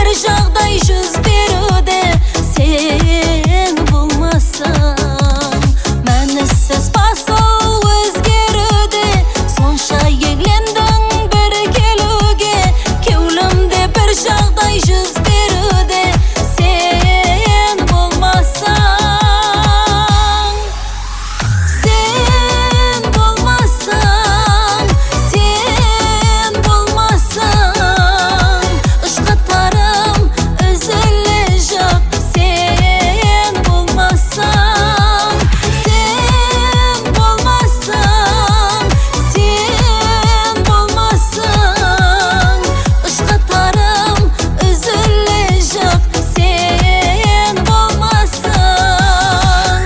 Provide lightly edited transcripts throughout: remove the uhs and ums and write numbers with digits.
bir жағдай жүз беруде, сен болмасаң мәнісіз басыл өзгеруде. Сонша еглендің бір келуге, кеулімде бір жағдай жүз беруде, сен болмасаң. Сен болмасаң, сен болмасаң, ұшқаттарым үзіле жақ, сен болмасаң. Сен болмасаң, сен болмасаң, ұшқаттарым үзіле жақ, сен болмасаң.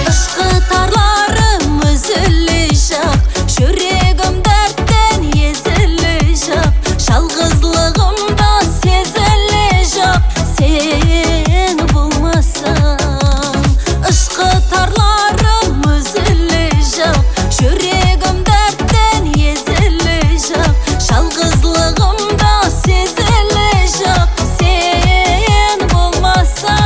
Ышқытарларым үзіле жақ, жүрегім дәрттен езіле жақ, жалғызлығымда сезіле жақ, сен болмасаң. Ышқытарларым үзіле жақ, жүрегім дәрттен езіле жақ, жалғызлығымда сезіле жақ, сен болмасаң.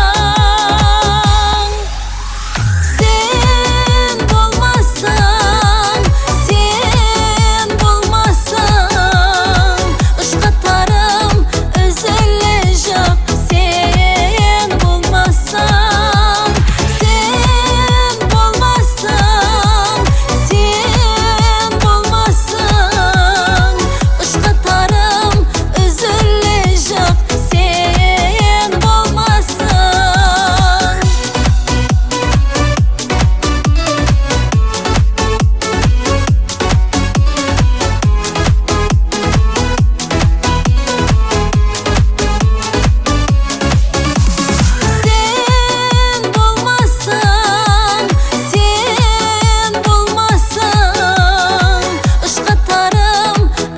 Сен болмасаң, сен болмасаң, ұшқаттарым үзіле жақ, сен болмасаң. Сен болмасаң, сен болмасаң, ұшқаттарым үзіле жақ, сен болмасаң. Сен болмасаң, сен болмасаң, ұшқаттарым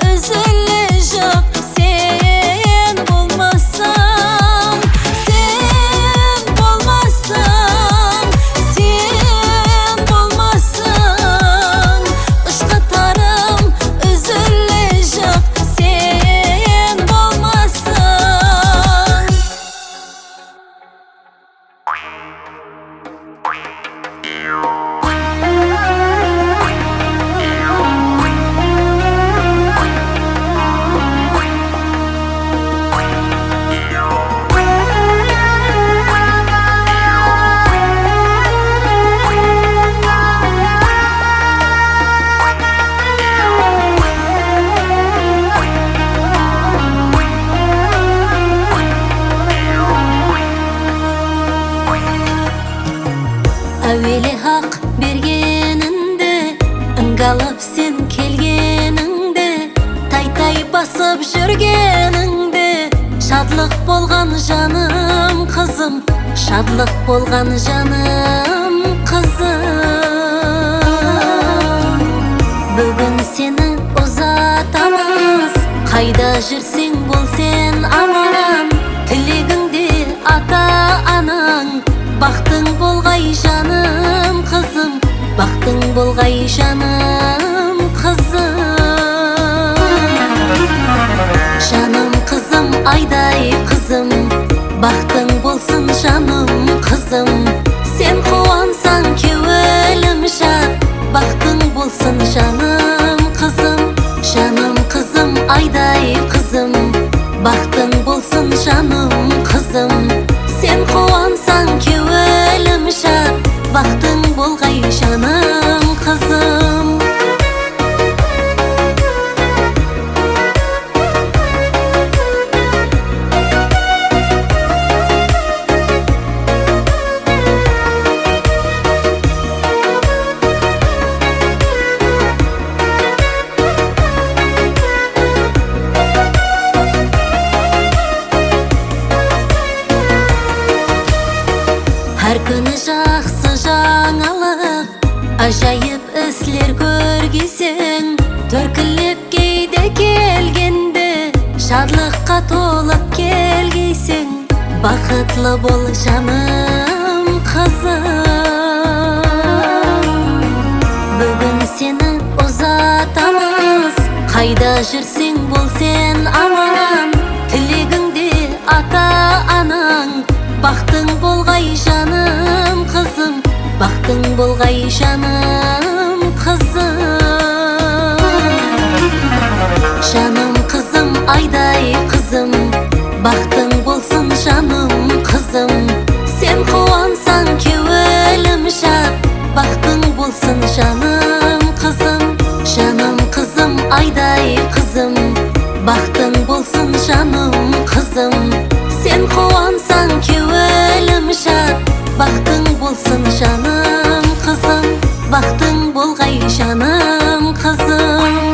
үзіле жақ, сен болмасаң. Сен болмасаң, сен болмасаң, ұшқаттарым үзіле жақ, сен болмасаң. Әуелі хақ бергеніңді, ыңғалып сен келгеніңді, тай-тай басып жүргеніңді, шадлық болған жаным қызым, шадлық болған жаным қызым. Бүгін сені ұзатамыз, қайда жүрсең бол сен аман, тілегіңде ата-анаң, бақтың болғай жаным қызым, бақтың болғай жаным қызым. Жаным қызым, айдай қызым, бақтың болсын жаным қызым, сен қуансаң кеуілім жат, бақтың болсын жаным қызым. Жаным қызым, айдай қызым, бақтың болсын жаным қызым, сен қуансаң кеуілім жат, бақтың болғай жаным қызым. Әр күні жақсы жаңалық, ажайып іслер көргесең, төркіліп кейде келгенде, шадлыққа толып келгейсің. бақытлы бол жаным қызым. Бүгін сені ұзатамыз, қайда жүрсең бол сен аман. Тілегіңде ата-анаң, бақтың болғай жаным қызым, бақтың болғай жаным қызым. Жаным қызым, айдай қызым, бақтың болсын жаным қызым. Сен қуансаң кеуелім жат, бақтың болсын жаным қызым. Жаным қызым, айдай қызым, бақтың болсын жаным қызым. Сен қуансаң кеуелім жат, бақтың болсын жаным қызым, бақтың болғай жаным қызым.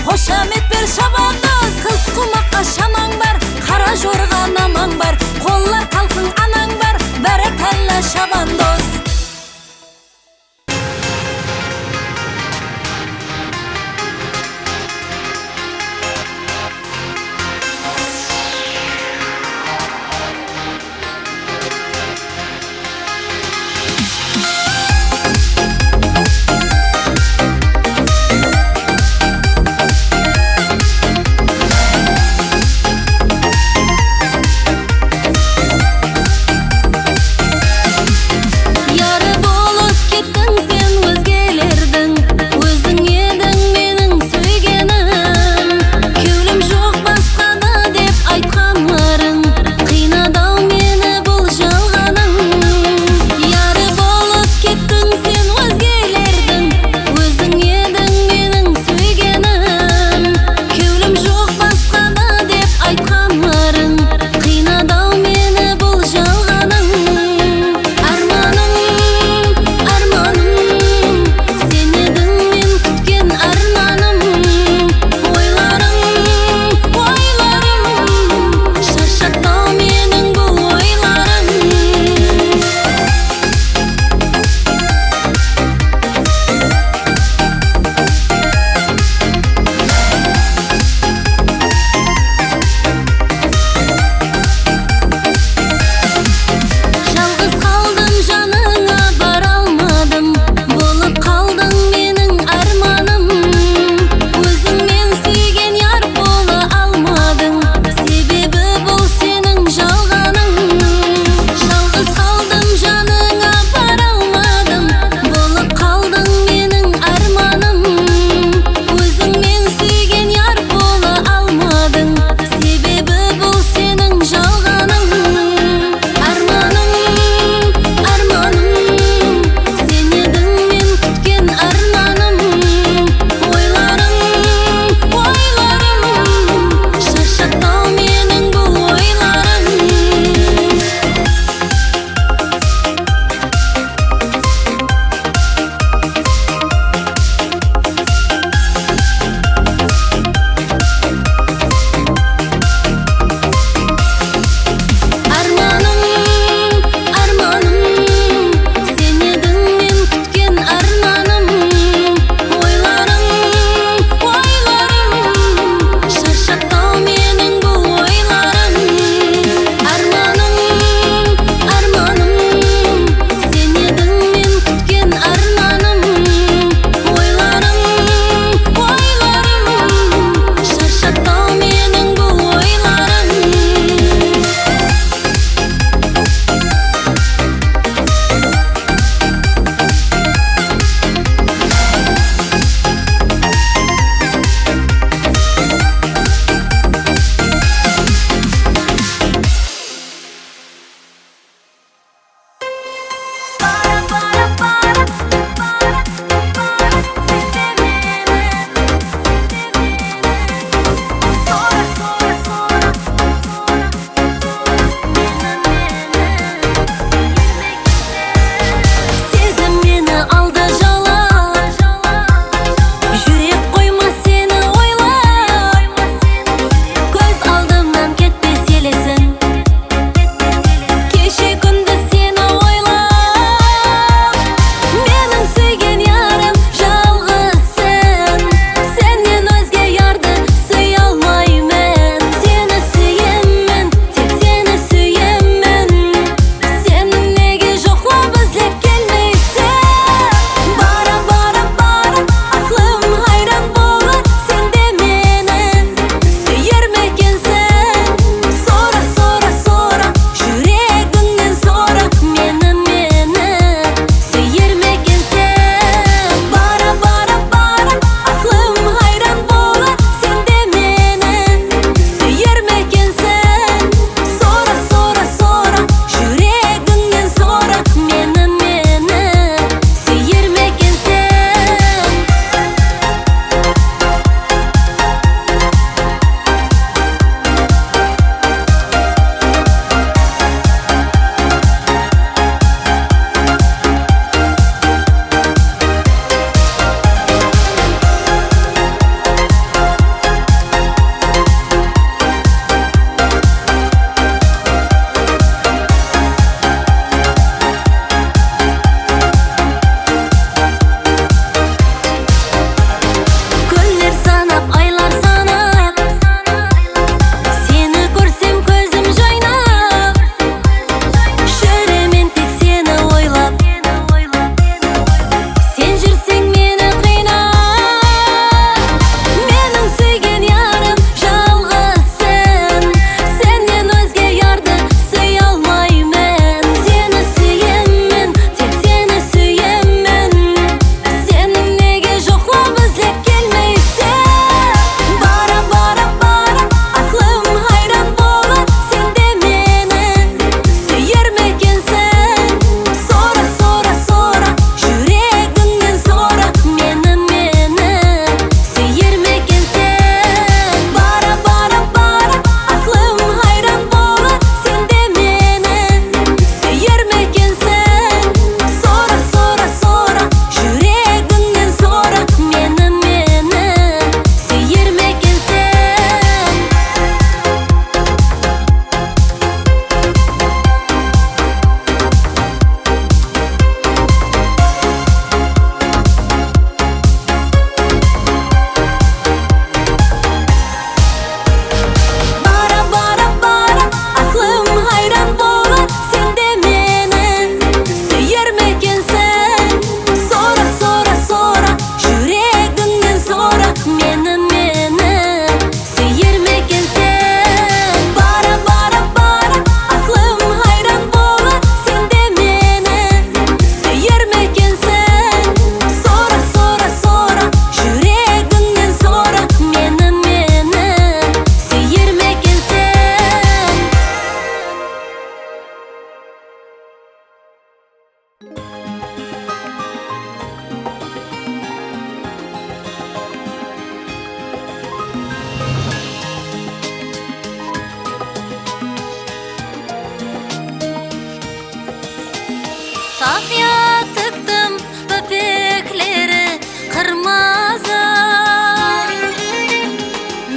Hoşamet bir şabandoz. Kız kumakka şanang bar, kara jorga namang bar. Kollar kalkın anang bar, berekella şabandoz.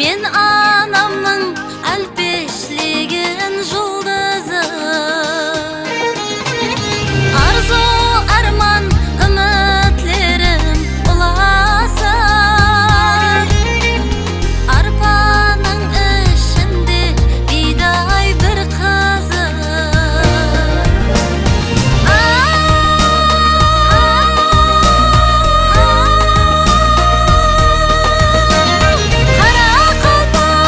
Мен анамның әлпешлеген жұлдызы, арзу арман үмітлерім ұласып, арпаның ішінде бидай бір қызы. Қара қалпақ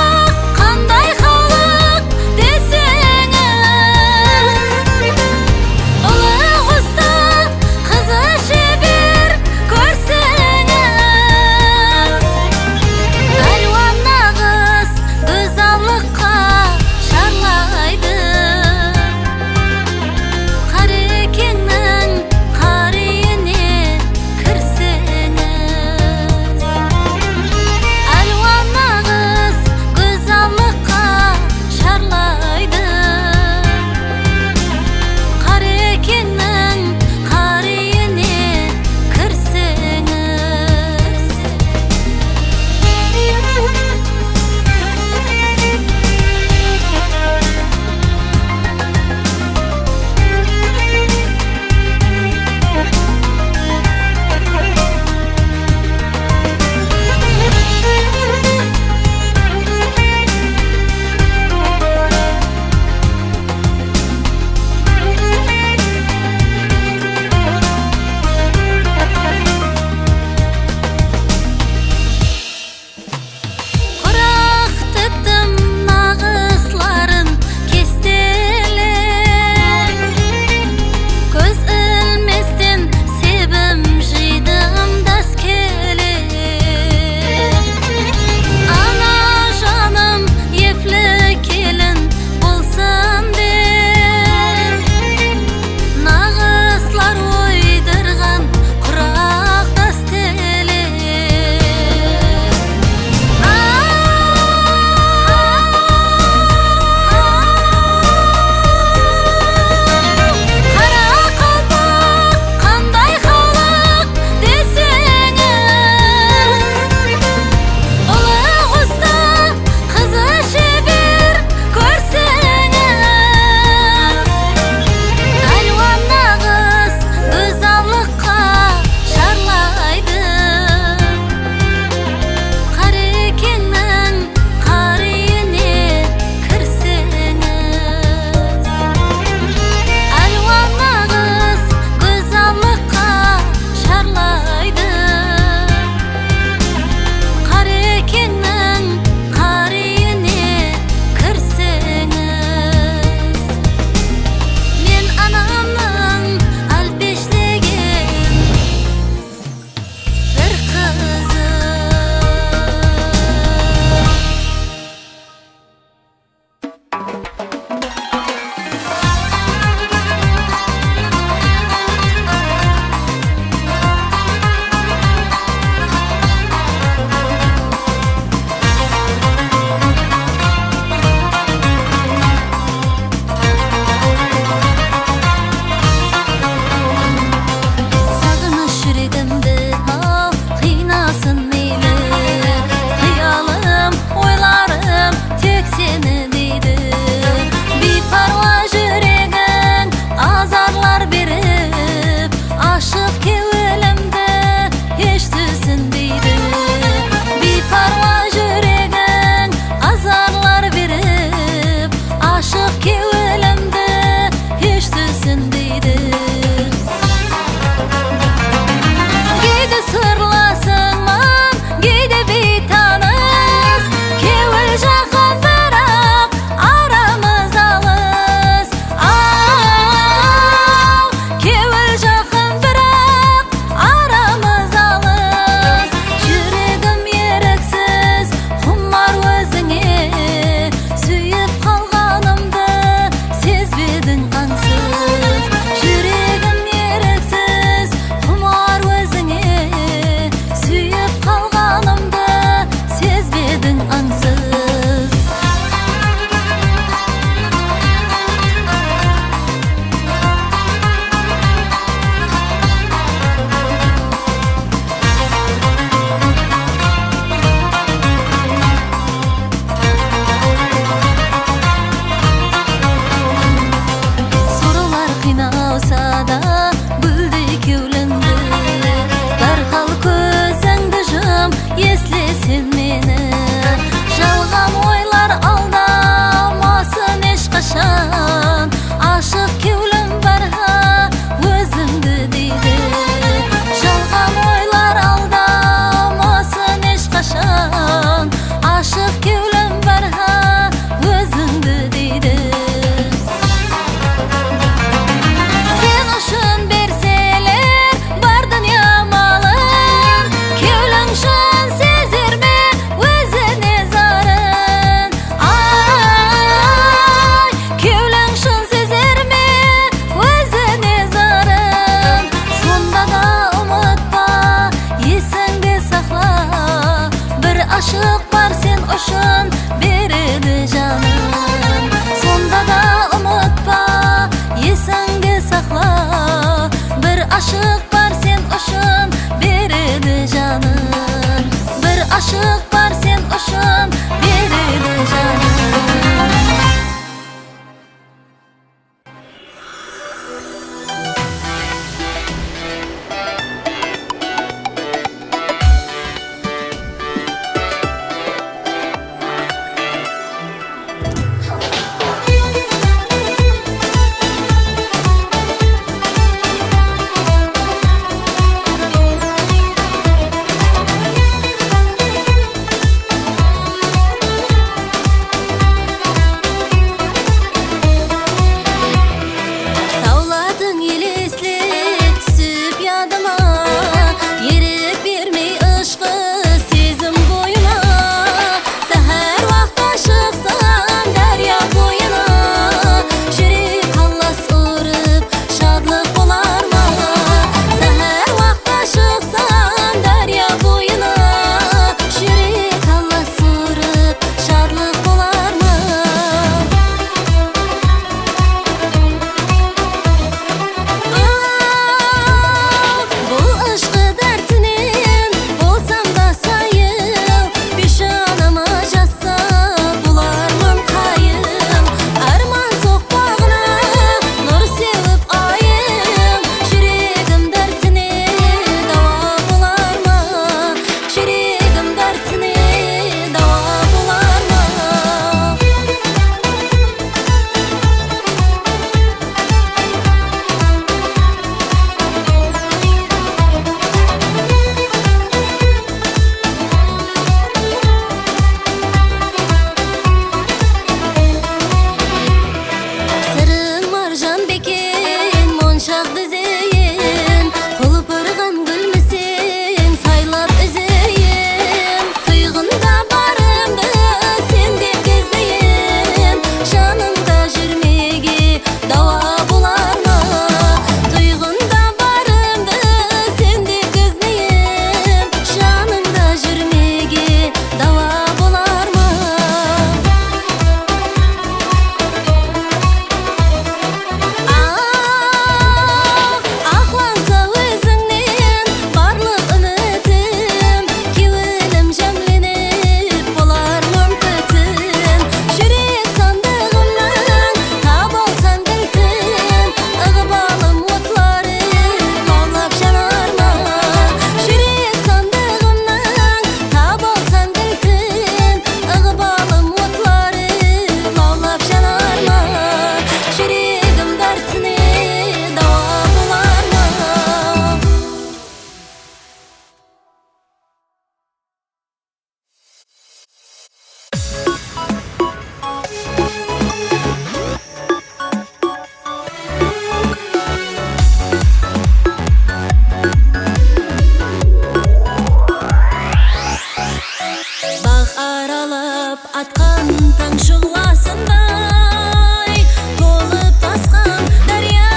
таралып атқан таң шұғыласындай, толып тасқан дария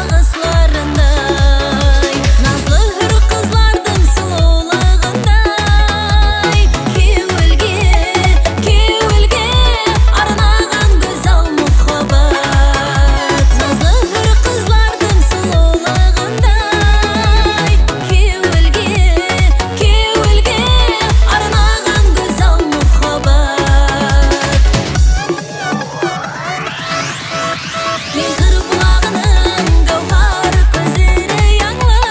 ағысларындай, назлы үр қызлардың сұлулығындай, кеуілге арнаған güzel мұхаббат. Назлы үр қызлардың сұлулығындай, кеуілге арнаған güzel мұхаббат. Мен қыр бұлағының гауһар көздері яңлы,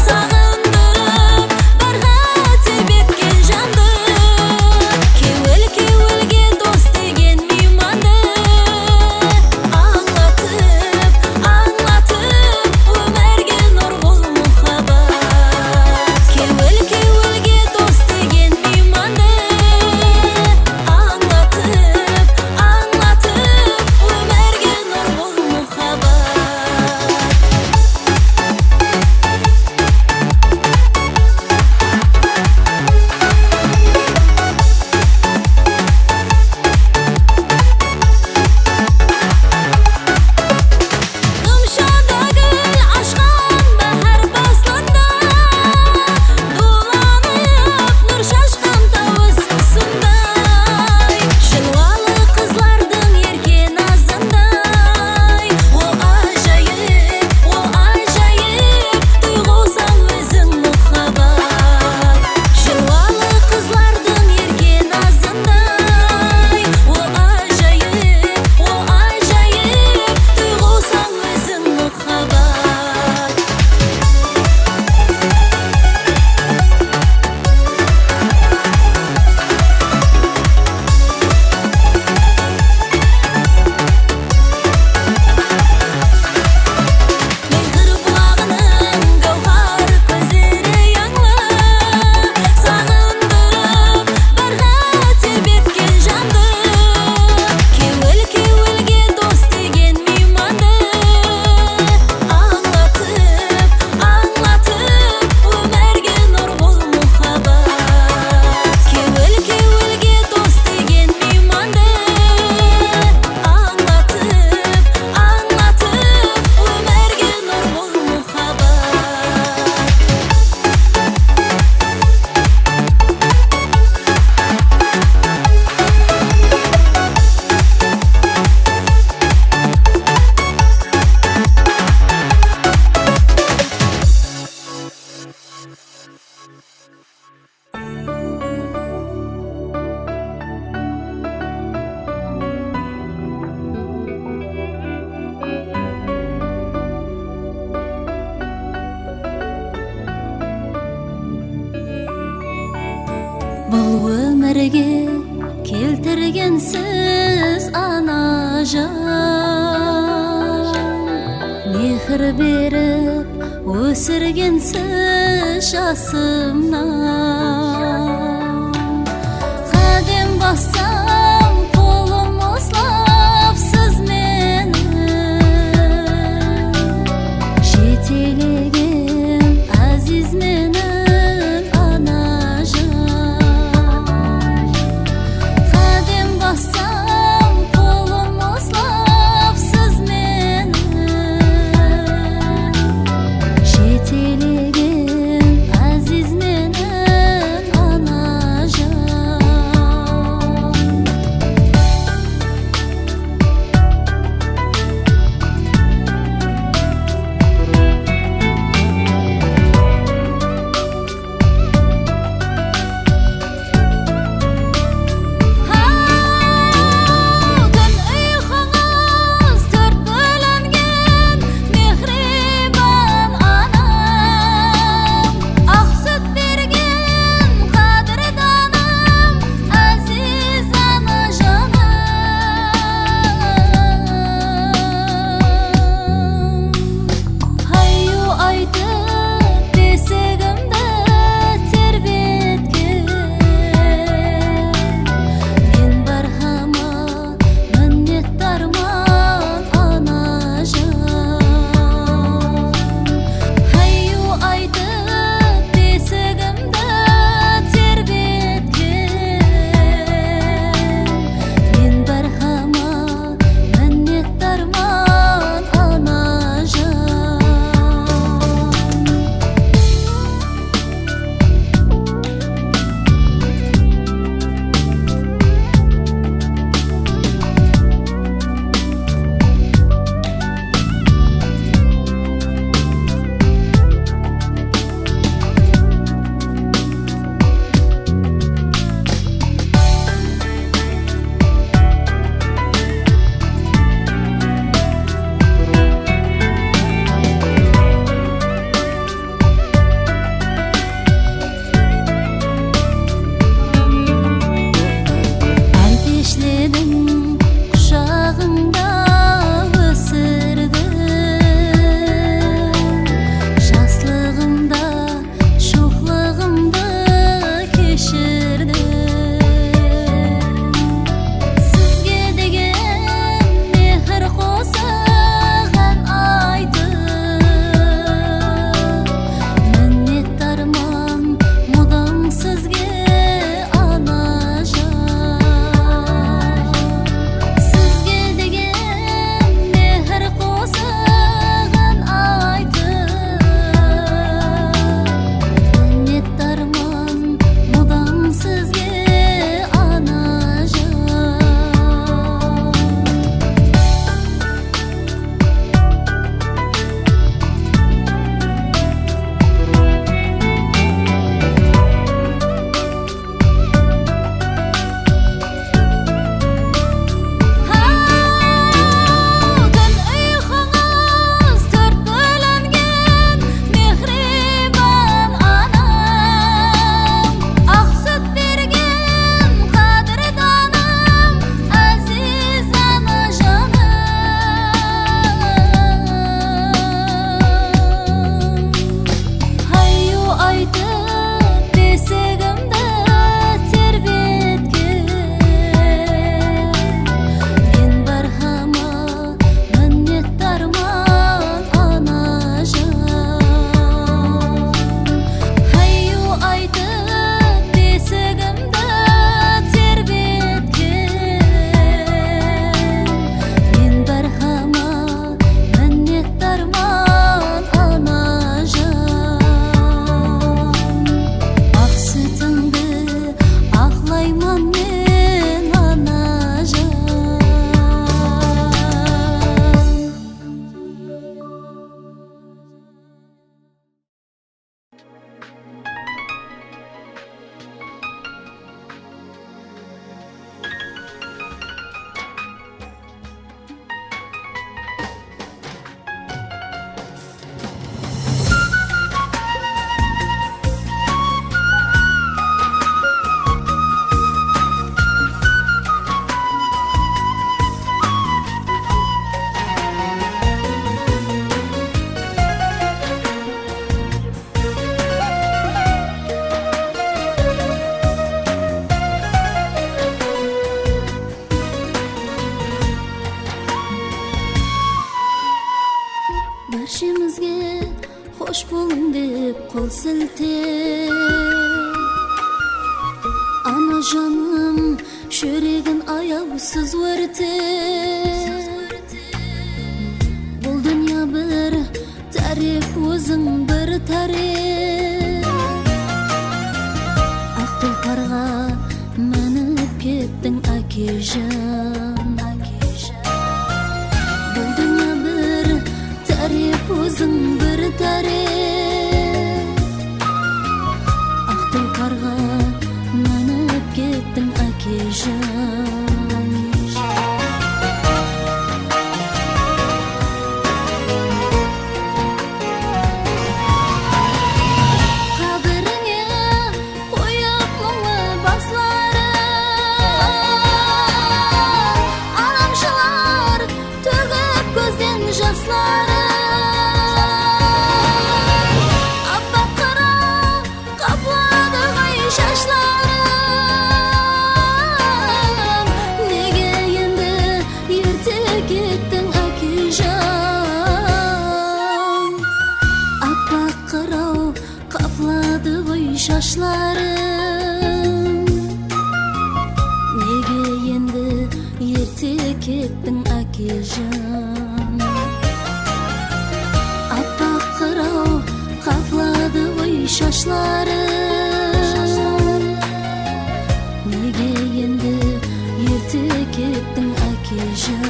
сағындырып дарға тебеткен жанды, кеуілге дос деген мейманды, аңлатып өмірге нұр бол мұхаббат. Кеуілге дос деген мейманды, аңлатып өмірге нұр бол мұхаббат. Қымшада гүл ашқан бәһар басында, дуланып нұр шашқан тауыз құсындай, жылуалы қызлардың ерке назындай, о ажайып тұйғызсаң өзің мұхаббат. Жылуалы қызлардың ерке назындай, о ажайып тұйғызсаң өзің мұхаббат. Мен қыр бұлағының гауһар көздері яңлы, сағындырып дарға тебеткен жанды, кеуілге дос деген мейманды, аңлатып өмірге нұр бол мұхаббат. Кеуілге дос деген мейманды, аңлатып өмірге нұр бол мұхаббат. Бұл өмірге келтіргенсіз ана жан, мехір беріп өсіргенсіз жасымнан. Қадем бассам қолым ұстап сіз мені, жетелеген әзиз менің ана жан. Қадем бассам қолым ұстап сіз мені, жетелеген әзиз менің ана kol siltep ana canım şöregin ayavsız örtep bul dünya bir tarif o'zing bir tarif ak tulparga minib ketding akajon bul dünya bir tarif o'zing bir tarif ak tulparga minib ketding akajon şaşlarım nege endi erta ketding akajon appak qirov qapladi voy shashlarim nege endi erta ketding akajon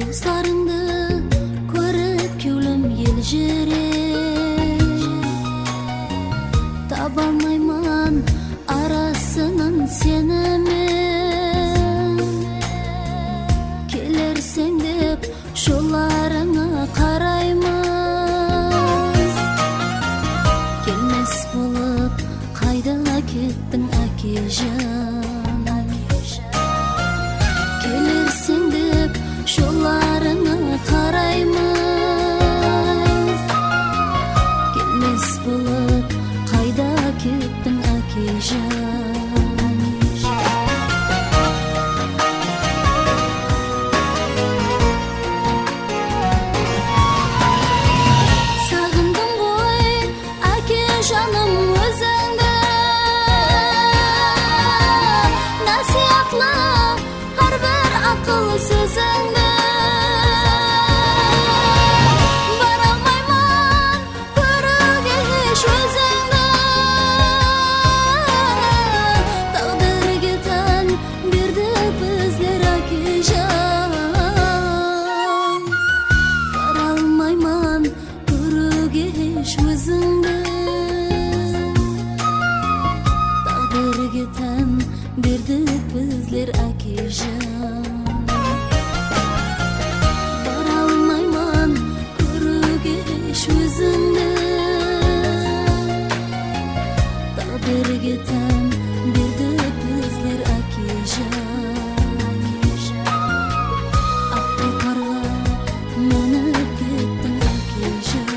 Dostlarımdı ko'rib ko'nglim yeljirik Tabalmayman arasının senimin Kelersen deb şollarına qaraymiz Kelmes bolup qayda ketding akajon Kelersen deb şollarına qaraymiz Kelmes bolup qayda ketding akajon Sagındım qo'y akajonim o'zingni Nasihatli har bir aql so'zingni Berdik bizler akajon Borolmayman ko'rgish o'zingni Taqdirga tan berdik bizler akajon Aql qarg'a minib ketding akajon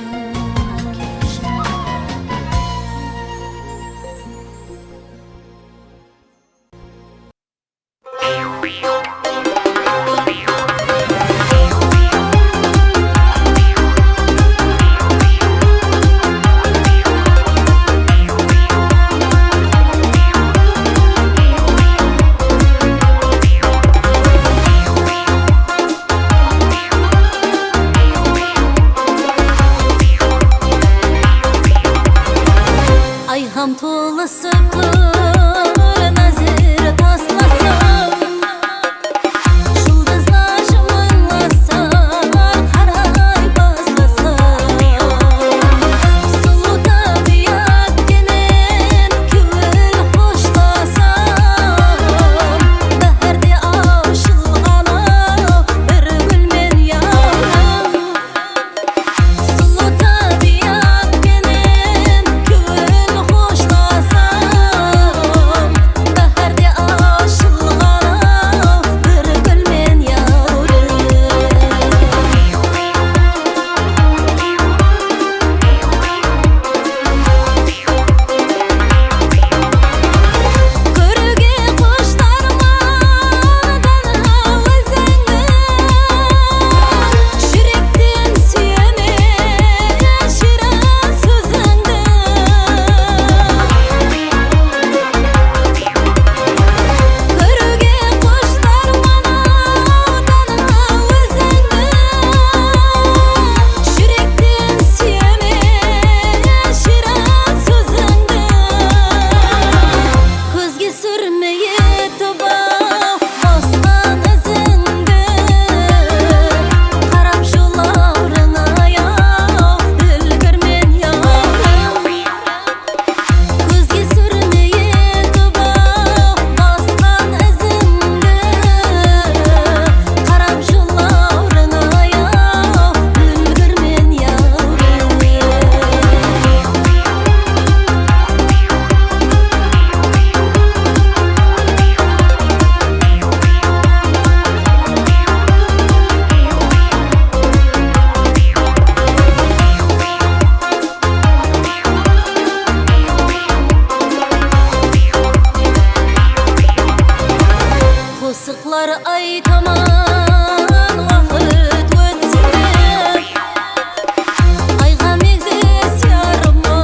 Тосықлар айтаман уақыт өтсін айға мегзес ярыма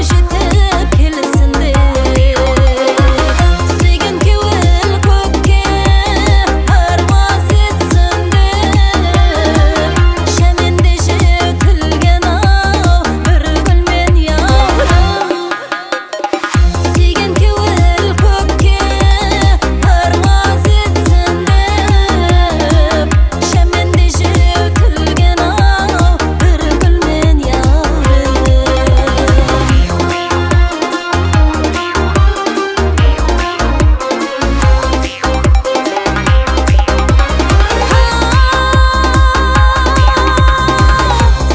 жетіп келсін сүйген кеуіл көкке парваз етсін шәменде жетілген ау бір гүлмен яурам сүйген кеуіл көкке парваз етсін шәменде жетілген ау бір гүлмен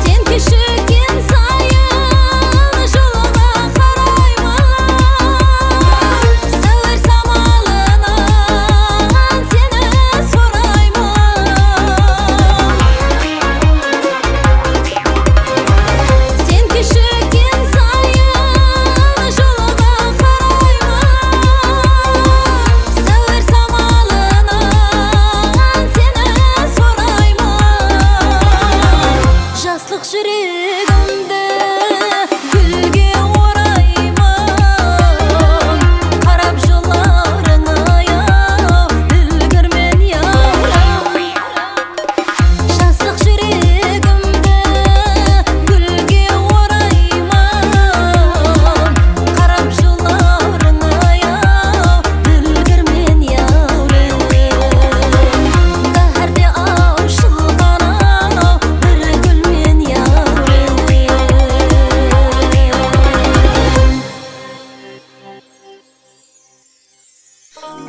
сен кешіккен сайын жолыңа қараймын сәуір самалынан сені сұраймын сен кешіккен сайын жолыңа қараймын сәуір самалынан сені сұраймын жастық жүрегімді гүлге ораймын қарап жыларыңа аяу үлгірмен яурам жастық жүрегімді гүлге ораймын қарап жыларыңа аяу үлгірмен яурам бәрде аушылған ау бір гүлмен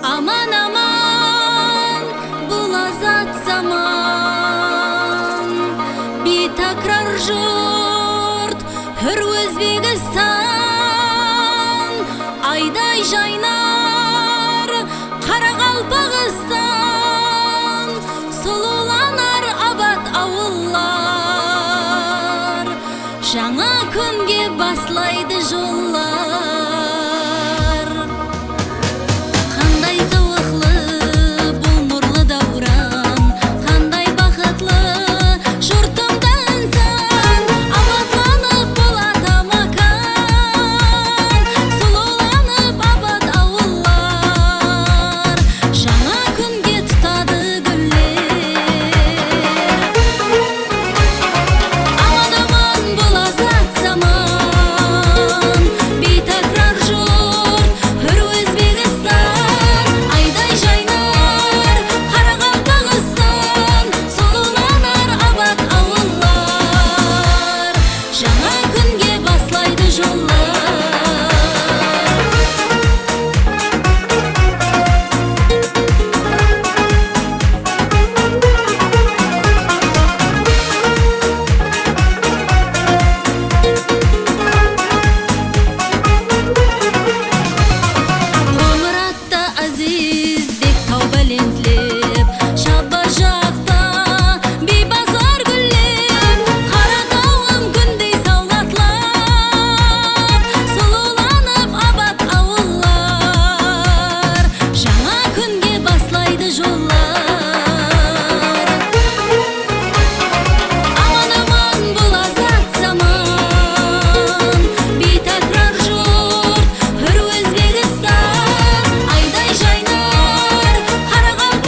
аман аман бұл азат заман бейтакрар жұрт үр Өзбекстан айдай жайнар Қарақалпақстан сұлуланар абат ауыллар жаңа күнге баслайды жоллар қандай зауықлы бұл нұрлы дәуран қандай бақытлы жұртымда інсан абатланып болады макан сұлуланып абат ауыллар жаңа күнге тұтады гүлдер аман аман бұл азат заман бейтакрар жұрт үр Өзбекстан айдай жайнар Қарақалпақстан сұлуланар абат ауыллар жаңа күнге баслайды жоллар Қоңыратты Азиз бек тау бәленділеп шаба жақта бейбазар гүллеп Қаратауым күндей саулатлап сұлуланып абат ауыллар жаңа күнге баслайды жоллар аман аман бұл азат заман бейтакрар жұрт үр Өзбекстан айдай жайнар Қарақалпақстан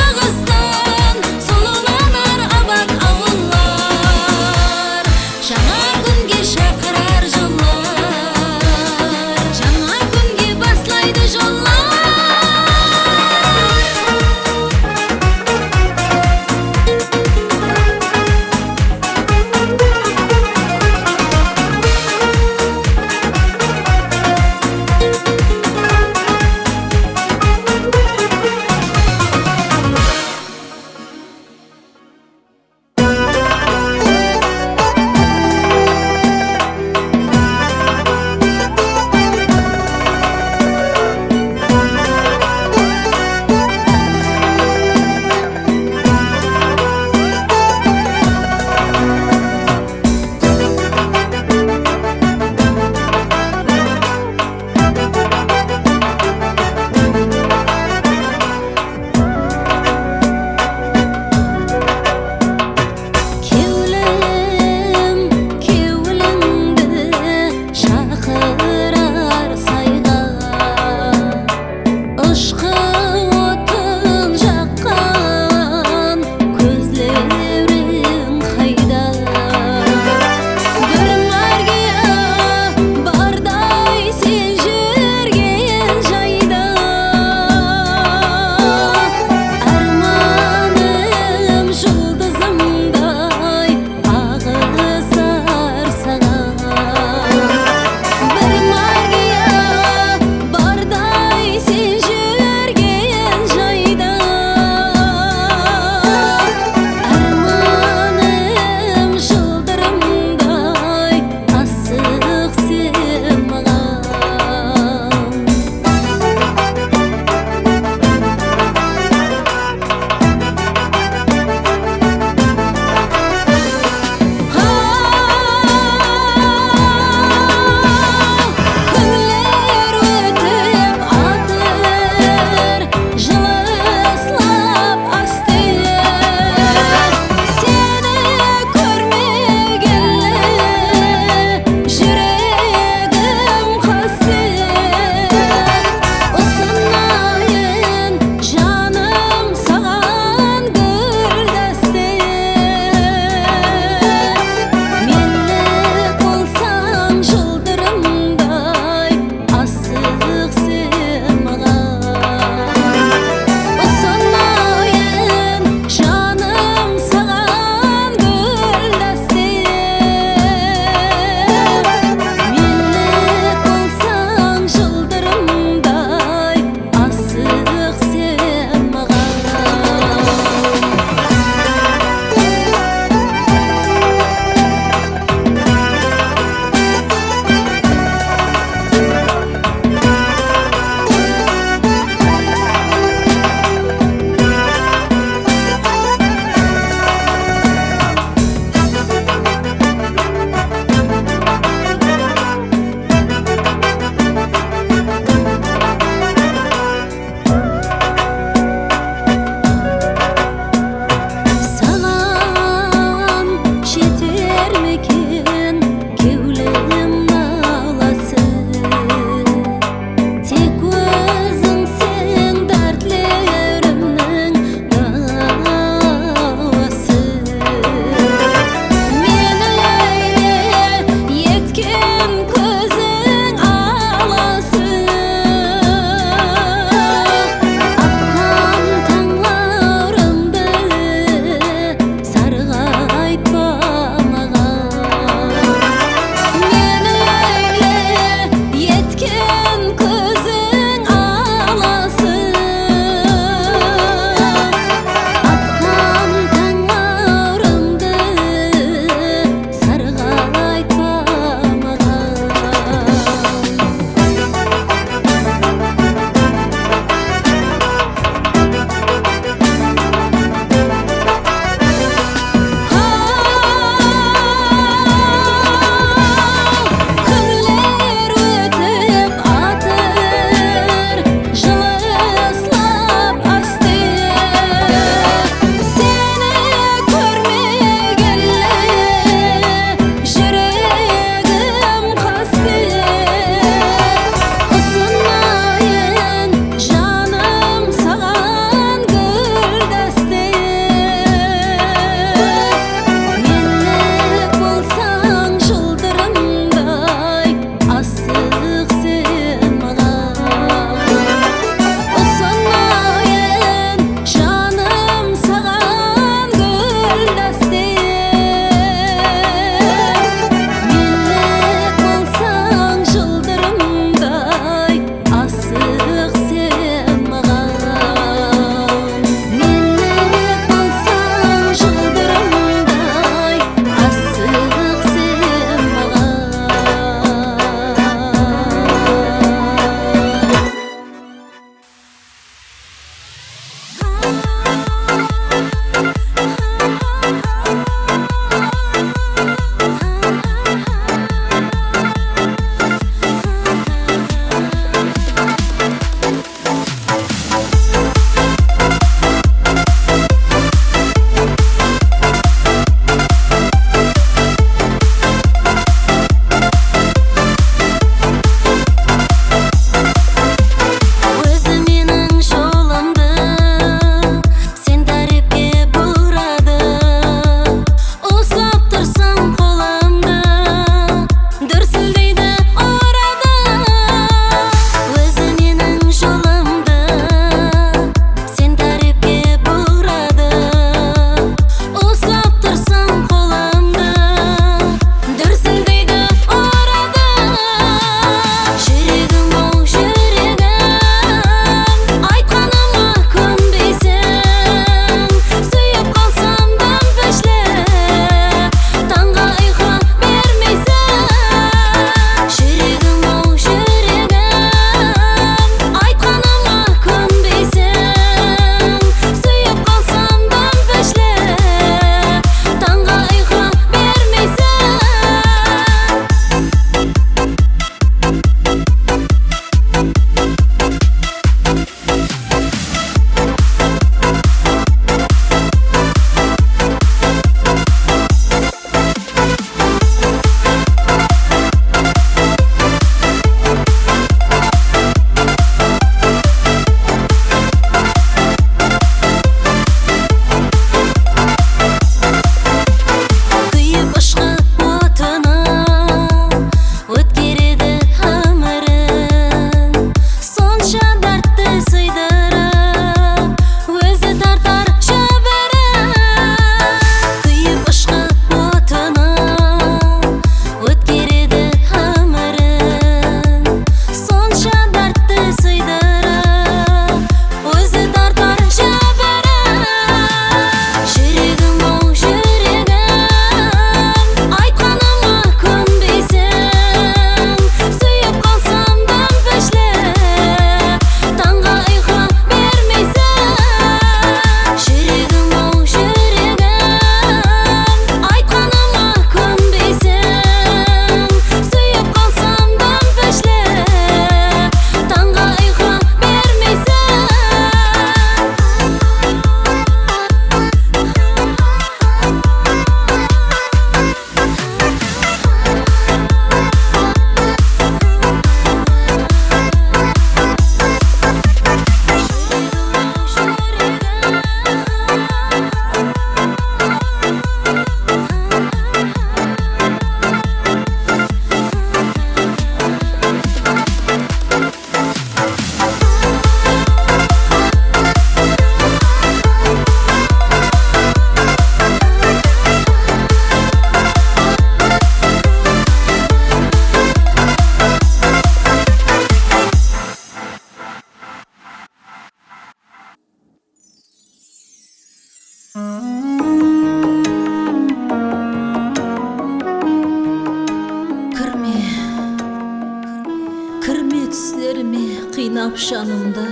Кыйнап жанымды,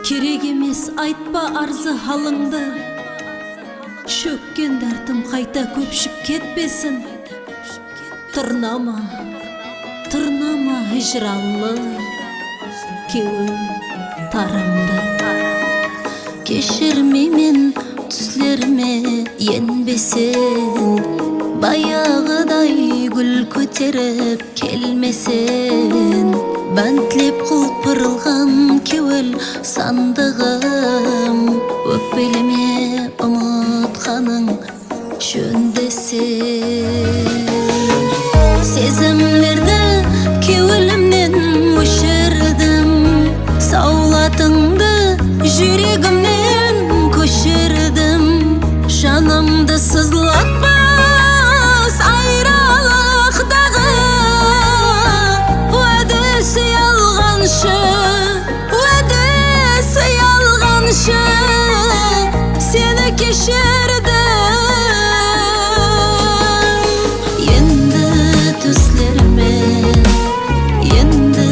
керек емес айтпа арзы халыңды. Шөккен дәртім қайта көпшіп кетпесін. Тырнама, тырнама хижранлы кеуім тарымды. Кешірмеймен түслеріме енбесін, баяғыдай гүл көтеріп келмесін. Бәнтлеп құлпырылған кеуіл сандығым, өкпелеме ұмытқаның жөндесін. Сезімлерді кеуілімнен өшірдім, саулатыңды жүрегімнен көшірдім. Жанымды сызлатпас айралықтағы уәдесі алғаншы, уәдесі алғаншы сені кешірдім. Енді түслеріме, енді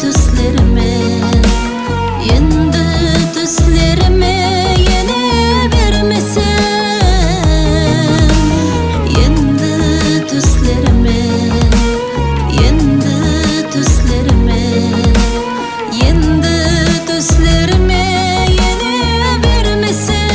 түслеріме, енді түслеріме ене бермесін. Енді түслеріме, енді түслеріме, енді түслеріме ене бермесін.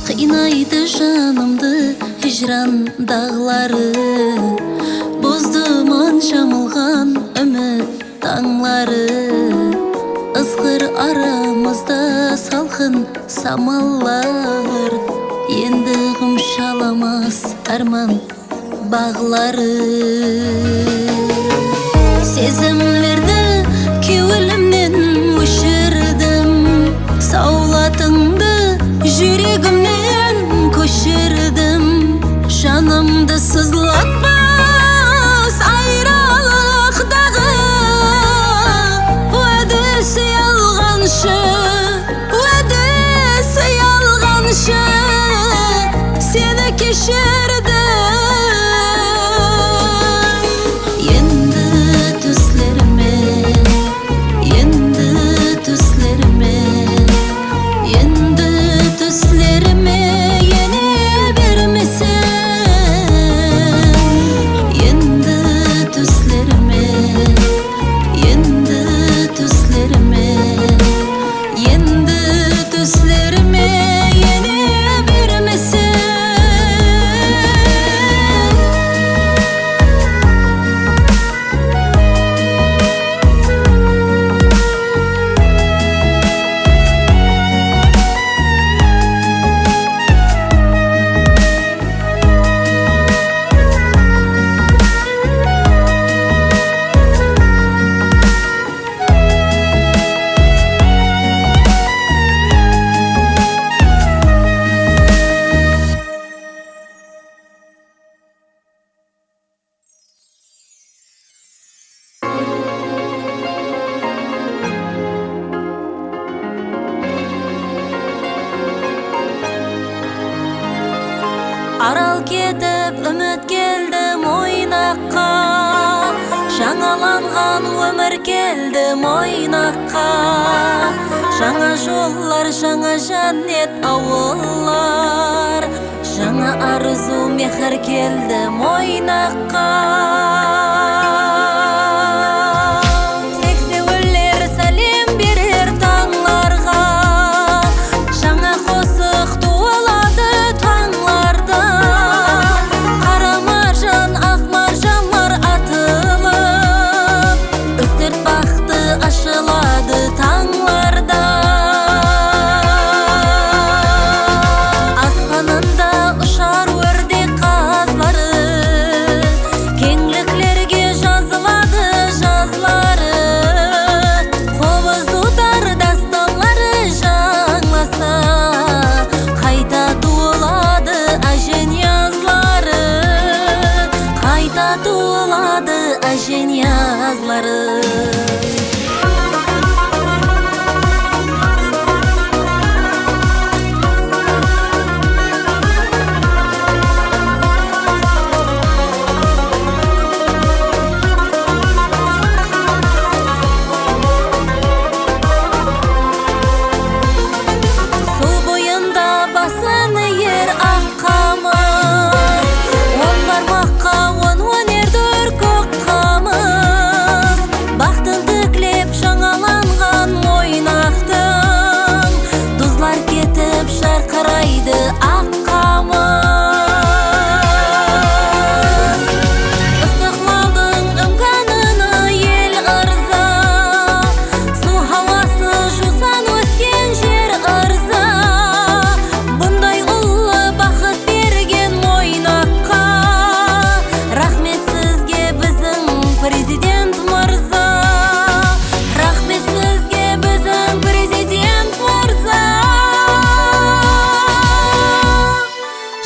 Қинайды жанымды хижран дағлары, боздыман жамылған үміт таңлары. Ызғыр арамызда салқын самаллар, енді ғымшаламас арман бағлары. Сезімлерді кеуілімнен өшірдім, саулатыңды жүрегімнен көшірдім. Жанымды сызлатпас айралықтағы уәдесі алғаншы, уәдесі алғаншы сені кешірдім. Енді түслеріме, енді түслеріме, енді түслеріме ене бермесін. Енді түслеріме, енді түслеріме, енді түслеріме ене бермесін. Арал кетіп үміт келді мойнаққа, жаңаланған өмір келді мойнаққа. Жаңа жоллар, жаңа жаннет ауыллар, жаңа арзу мехір келді мойнаққа. Сексеуілер сәлем берер таңларға, жаңа қосық туылады таңларда. Қарамаржан, ақмаржанлар атылып, үстірт бақты ашылады таңларда. Аспанында ұшар өрдек қазлары, кеңліклерге жан жен язлары.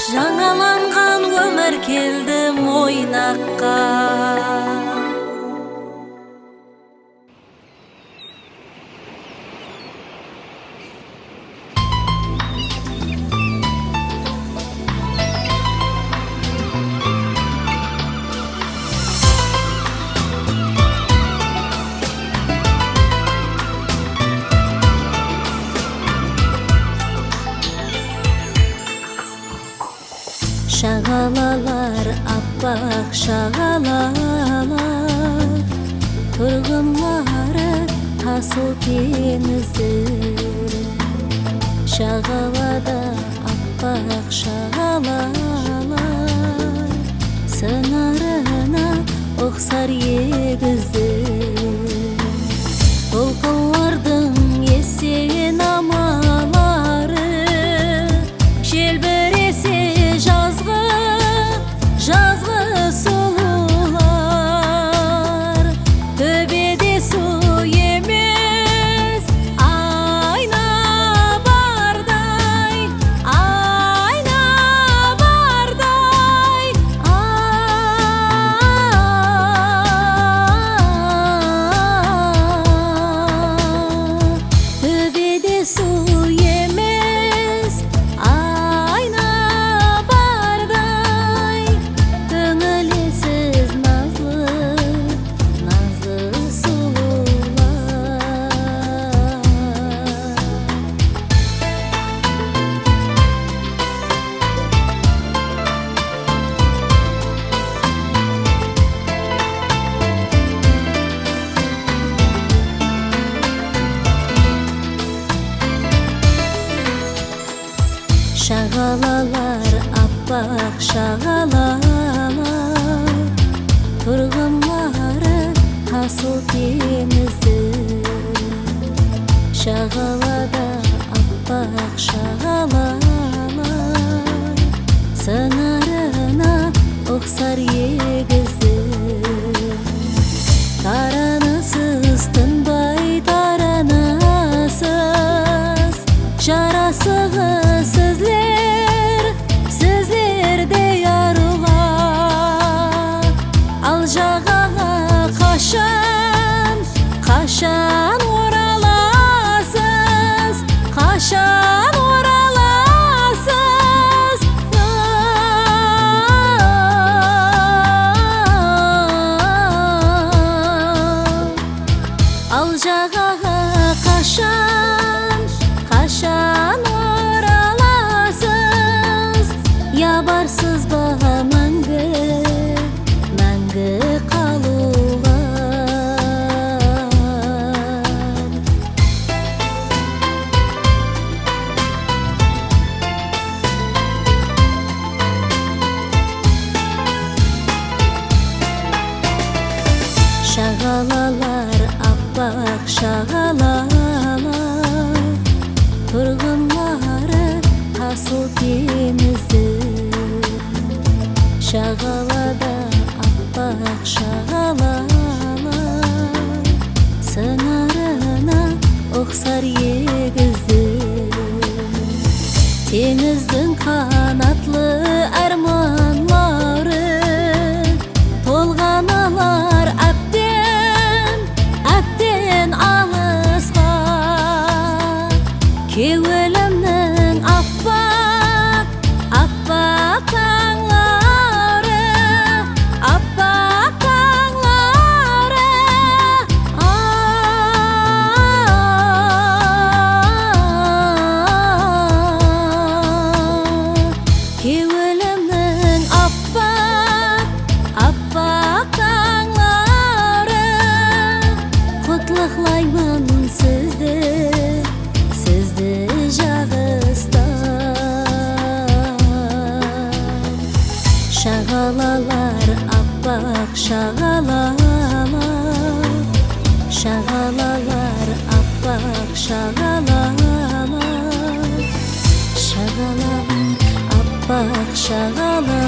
Жаңаланған өмір келді Мойнаққа. Шағалалар, аппақ шағалалар, тұрғынлары асыл теңіздер. Шағалада аппақ шағалалар, сыңарына ұқсар егіздер. Толқынлардың есен амалары, желбіресе жазғы сұлулар. Төбеде су емес, айна бардай, айна бардай. Төбеде су емес, айна бардай. Көңілесіз назлы сұлулар. Шағалалар, аппақ шағалалар, тұрғынлары асыл теңіздер. Шағалада аппақ шағалалар, сыңарына ұқсар егіздер. Таранысыз, тынбай таранасыз, жарасығы sizlerde yarular. Al жағаға қашан ораласыз, қашан ораласыз. Ал жағаға қашан ораласыз. Ябарсыз ба мәңгі қалуға. Шағалалар, аппақ шағалалар, тұрғынлары асыл теңіздер. Шағалада аппақ шағалалар, сыңарына ұқсар егіздер. Теңіздің қанатлы арманлары, толғаналар appak şagalalar, şagalalar, appak şagalalar, şagalalar, appak şagalalar.